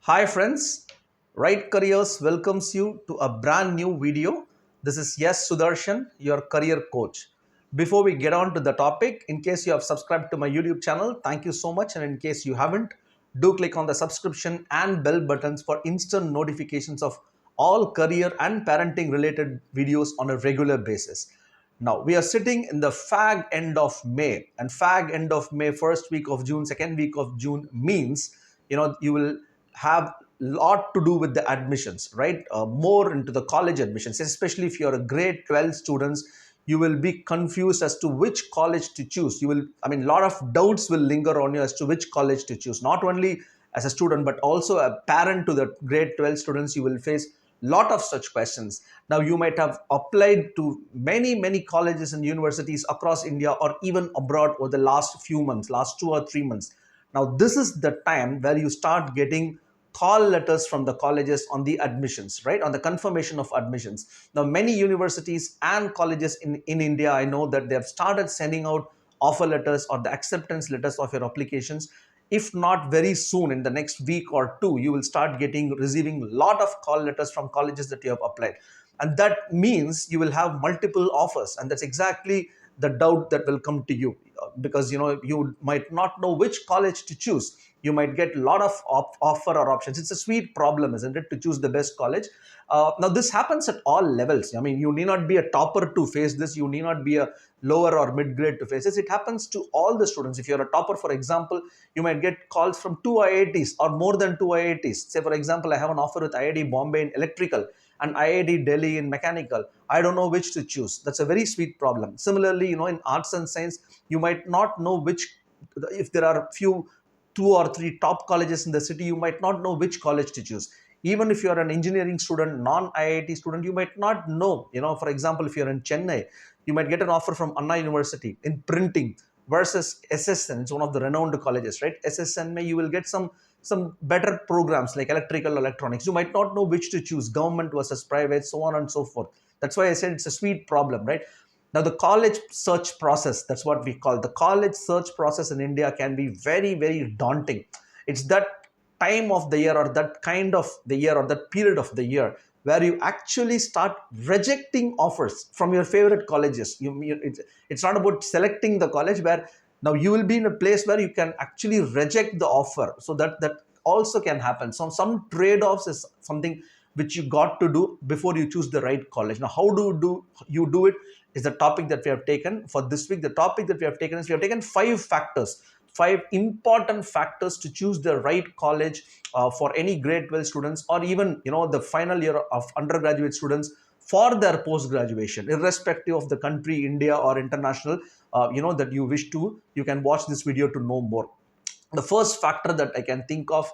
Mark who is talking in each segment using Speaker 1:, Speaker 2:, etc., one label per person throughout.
Speaker 1: Hi friends, Right Careers welcomes you to a brand new video. This is Sudarshan, your career coach. Before we get on to the topic, in case you have subscribed to my YouTube channel, thank you so much. And in case you haven't, do click on the subscription and bell buttons for instant notifications of all career and parenting related videos on a regular basis. Now we are sitting in the fag end of May, and fag end of May, first week of June, second week of June means you will have lot to do with the admissions, right? More into the college admissions, especially if you're a grade 12 students. You will be confused as to which college to choose. A lot of doubts will linger on you as to which college to choose, not only as a student but also a parent to the grade 12 students. You will face lot of such questions. Now you might have applied to many colleges and universities across India or even abroad over the last few months, last 2 or 3 months. Now this is the time where you start getting call letters from the colleges on the admissions, right, on the confirmation of admissions. Now many universities and colleges in India, I know that they have started sending out offer letters or the acceptance letters of your applications. If not very soon, in the next week or two, you will start receiving a lot of call letters from colleges that you have applied, and that means you will have multiple offers, and that's exactly the doubt that will come to you, because you might not know which college to choose. You might get a lot of offer or options. It's a sweet problem, isn't it, to choose the best college. Now this happens at all levels. You need not be a topper to face this. You need not be a lower or mid grade to face this. It happens to all the students. If you're a topper, for example, you might get calls from two IITs or more than two IITs. Say for example, I have an offer with IIT Bombay in electrical and IIT Delhi in mechanical. I don't know which to choose. That's a very sweet problem. Similarly, in arts and science, you might not know which. If there are few, two or three top colleges in the city, you might not know which college to choose. Even if you are an engineering student, non-IIT student, you might not know. For example, if you're in Chennai, you might get an offer from Anna University in printing versus SSN. It's one of the renowned colleges, right? SSN, you will get some better programs like electrical electronics. You might not know which to choose, government versus private, so on and so forth. That's why I said it's a sweet problem, right? Now the college search process, that's what we call the college search process in India, can be very daunting. It's that time of the year, or that kind of the year, or that period of the year where you actually start rejecting offers from your favorite colleges. It's not about selecting the college, where now you will be in a place where you can actually reject the offer. So that also can happen. So some trade-offs is something which you got to do before you choose the right college. Now how do you do it is the topic that we have taken for this week. The topic that we have taken is, we have taken five important factors to choose the right college for any grade 12 students, or even the final year of undergraduate students for their post graduation, irrespective of the country, India or international, that you wish to. You can watch this video to know more. The first factor that I can think of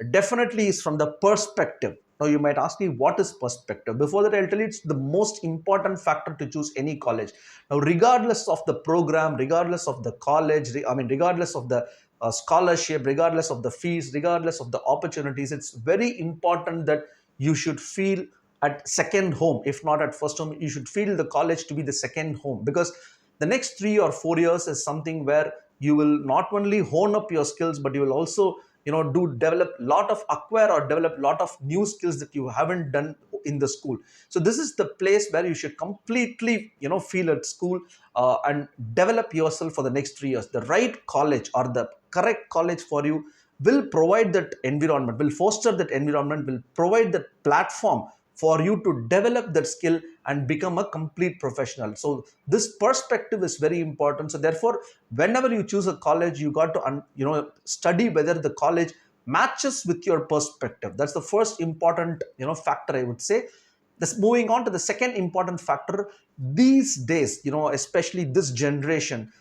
Speaker 1: definitely is from the perspective. Now you might ask me, what is perspective? Before that, I'll tell you, it's the most important factor to choose any college. Now regardless of the program, regardless of the college, regardless of the scholarship, regardless of the fees, regardless of the opportunities, it's very important that you should feel at second home. If not at first home, you should feel the college to be the second home, because the next 3 or 4 years is something where you will not only hone up your skills, but you will also do develop lot of acquire or develop lot of new skills that you haven't done in the school. So this is the place where you should completely feel at school, and develop yourself for the next 3 years. The right college or the correct college for you will provide that environment, will foster that environment, will provide that platform for you to develop that skill and become a complete professional. So this perspective is very important. So therefore, whenever you choose a college, you got to study whether the college matches with your perspective. That's the first important factor, I would say. This, moving on to the second important factor, these days, especially this generation,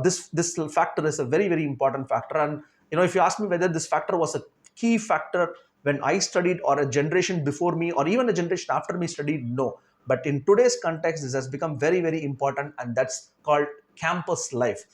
Speaker 1: this factor is a very important factor. And if you ask me whether this factor was a key factor when I studied, or a generation before me, or even a generation after me studied, no. But in today's context, this has become very important, and that's called campus life.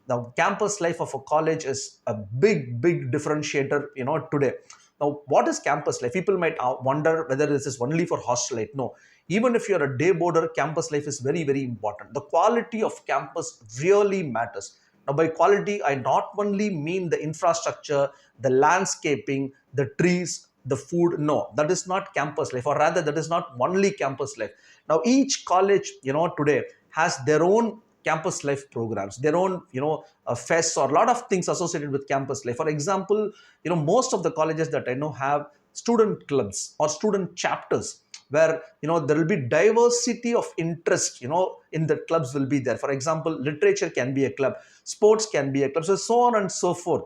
Speaker 1: Now campus life of a college is a big differentiator today. Now what is campus life? People might wonder whether this is only for hostel life. No, even if you're a day boarder, campus life is very important. The quality of campus really matters. Now by quality, I not only mean the infrastructure, the landscaping, the trees, the food. No, that is not campus life, or rather that is not only campus life. Now each college, today has their own campus life programs, their own, fests or a lot of things associated with campus life. For example, most of the colleges that I know have student clubs or student chapters, where there will be diversity of interest, in the clubs will be there. For example, literature can be a club, sports can be a club, so on and so forth.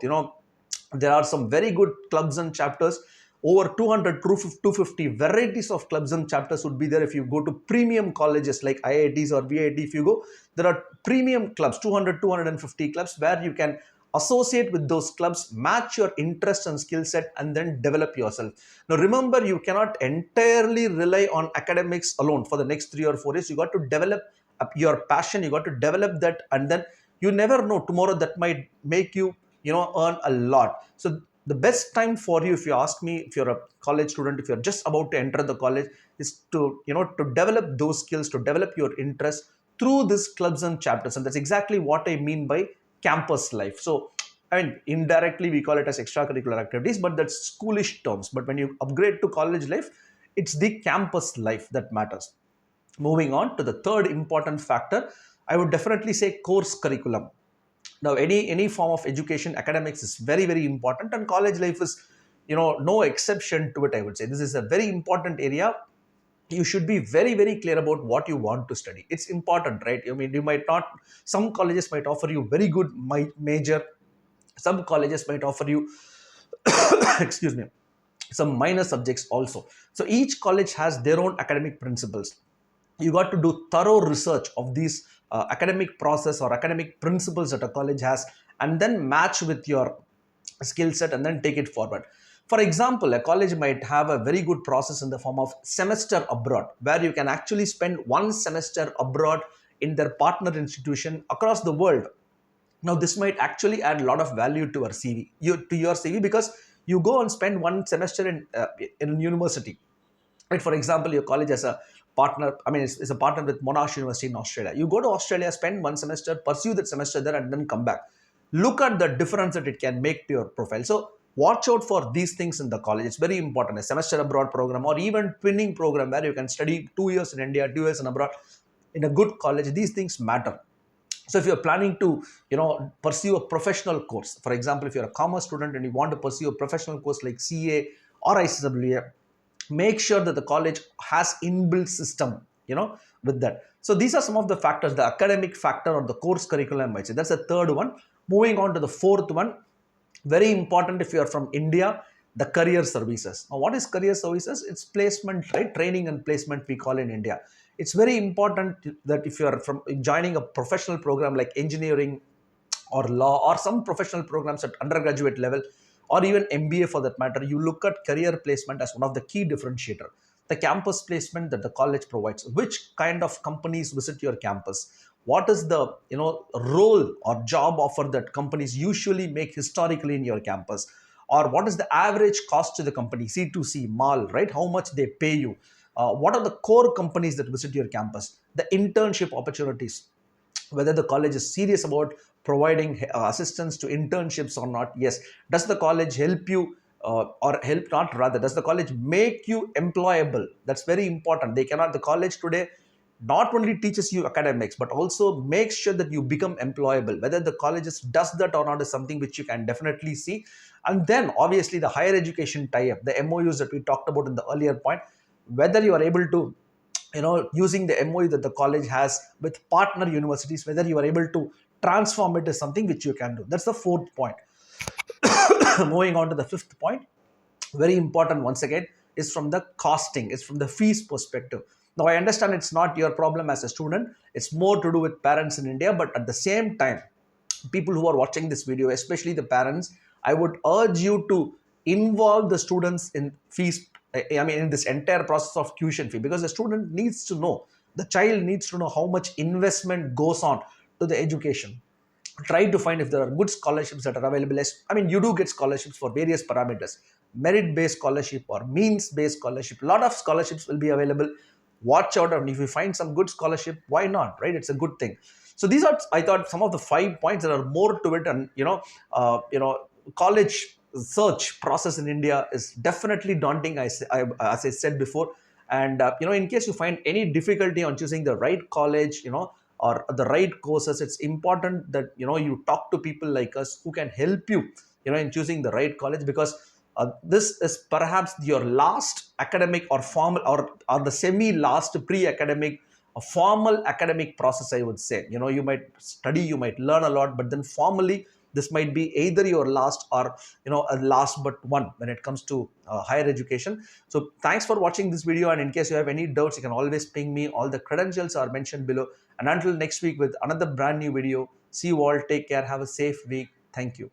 Speaker 1: There are some very good clubs and chapters. Over 200 to 250 varieties of clubs and chapters would be there. If you go to premium colleges like IITs or VIT, if you go, there are premium clubs, 200 250 clubs, where you can associate with those clubs, match your interest and skill set, and then develop yourself. Now remember, you cannot entirely rely on academics alone for the next 3 or 4 years. You got to develop your passion, you got to develop that, and then you never know, tomorrow that might make you, earn a lot. So the best time for you, if you ask me, if you're a college student, if you're just about to enter the college, is to, to develop those skills, to develop your interest through these clubs and chapters. And that's exactly what I mean by campus life. So I mean, indirectly we call it as extracurricular activities, but that's schoolish terms. But when you upgrade to college life, it's the campus life that matters. Moving on to the third important factor, I would definitely say course curriculum. Now any form of education, academics is very very important, and college life is, no exception to it. I would say this is a very important area. You should be very very clear about what you want to study. It's important, right? I mean, you might not, some colleges might offer you very good major, some colleges might offer you excuse me, some minor subjects also. So each college has their own academic principles. You got to do thorough research of these academic process or academic principles that a college has, and then match with your skill set and then take it forward. For example, a college might have a very good process in the form of semester abroad, where you can actually spend 1 semester abroad in their partner institution across the world. Now this might actually add a lot of value to your CV, because you go and spend 1 semester in university. Right? For example, your college has a partner, I mean, it's a partner with Monash University in Australia. You go to Australia, spend 1 semester, pursue that semester there, and then come back. Look at the difference that it can make to your profile. So watch out for these things in the college. It's very important. A semester abroad program, or even twinning program, where you can study 2 years in India, 2 years in abroad in a good college. These things matter. So if you're planning to, pursue a professional course, for example, if you're a commerce student and you want to pursue a professional course like CA or ICWA, make sure that the college has inbuilt system, with that. So these are some of the factors, the academic factor or the course curriculum, I might say. That's the third one. Moving on to the fourth one, very important if you are from India, the career services. Now what is career services? It's placement, right? Training and placement, we call in India. It's very important that if you are from joining a professional program like engineering or law, or some professional programs at undergraduate level, or even MBA for that matter, you look at career placement as one of the key differentiator. The campus placement that the college provides, which kind of companies visit your campus, what is the, role or job offer that companies usually make historically in your campus, or what is the average cost to the company, C2C mall, right? How much they pay you, what are the core companies that visit your campus, the internship opportunities, whether the college is serious about providing assistance to internships or not. Yes, does the college help you, or help not, rather does the college make you employable? That's very important. They cannot, the college today not only teaches you academics, but also makes sure that you become employable. Whether the colleges does that or not is something which you can definitely see. And then obviously the higher education tie-up, the MOUs that we talked about in the earlier point, whether you are able to, using the MOU that the college has with partner universities, whether you are able to transform it is something which you can do. That's the fourth point. Moving on to the fifth point, very important once again, is from the costing, it's from the fees perspective. Now I understand it's not your problem as a student, it's more to do with parents in India, but at the same time, people who are watching this video, especially the parents, I would urge you to involve the students in fees, I mean in this entire process of tuition fee, because the student needs to know, the child needs to know how much investment goes on to the education. Try to find if there are good scholarships that are available. I mean, you do get scholarships for various parameters, merit based scholarship or means based scholarship. A lot of scholarships will be available. Watch out, and if you find some good scholarship, why not, right? It's a good thing. So these are, I thought, some of the 5 points that are more to it. And college search process in India is definitely daunting, as I said before. And in case you find any difficulty on choosing the right college, or the right courses, it's important that you talk to people like us who can help you, in choosing the right college, because this is perhaps your last academic or formal, or the semi last pre-academic, a formal academic process, I would say. You might study, you might learn a lot, but then formally this might be either your last, or a last but one when it comes to higher education. So thanks for watching this video, and in case you have any doubts, you can always ping me. All the credentials are mentioned below. And until next week with another brand new video, see you all, take care, have a safe week. Thank you.